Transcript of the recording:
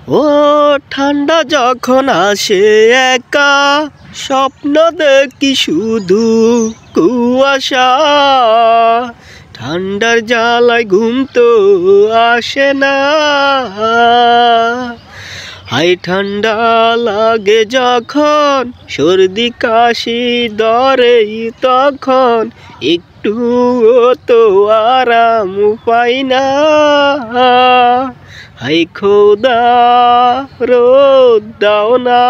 ও ঠান্ডা যখন আসে একা, স্বপ্ন দেখি শুধু কুয়াশা। ঠান্ডার জ্বালায় ঘুম তো আসে না। হাই ঠান্ডা লাগে যখন, সর্দি কাশি ধরে তখন, একটু তো আরাম পাই না। হাই খোদা রোদ দাও না।